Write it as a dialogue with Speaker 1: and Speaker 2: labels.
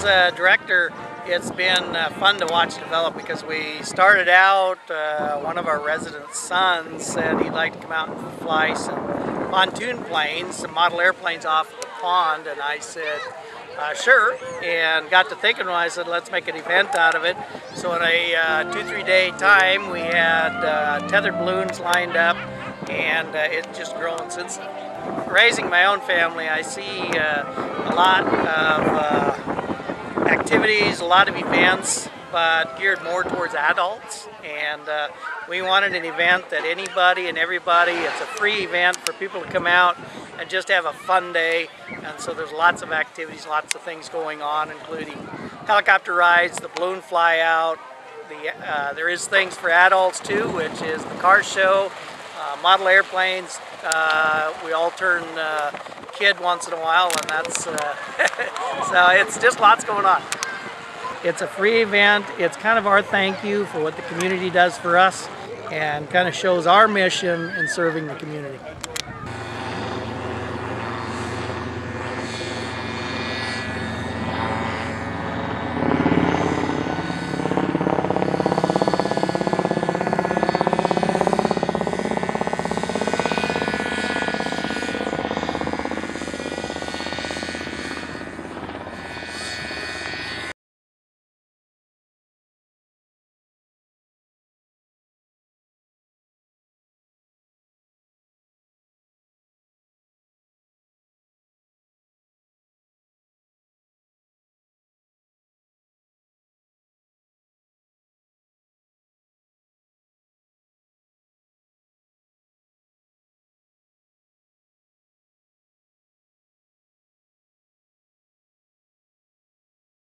Speaker 1: as a director, it's been fun to watch develop because we started out, one of our residents' sons said he'd like to come out and fly some pontoon planes, some model airplanes off the pond, and I said, sure, and got to thinking when I said, let's make an event out of it. So in a 2-3 day time, we had tethered balloons lined up, and it's just grown since then. Raising my own family, I see a lot of activities, a lot of events, but geared more towards adults. And we wanted an event that anybody and everybody, it's a free event for people to come out and just have a fun day. And so there's lots of activities, lots of things going on, including helicopter rides, the balloon fly out. There is things for adults too, which is the car show, model airplanes. We all turn kid once in a while, and that's so it's just lots going on. It's a free event. It's kind of our thank you for what the community does for us, and kind of shows our mission in serving the community.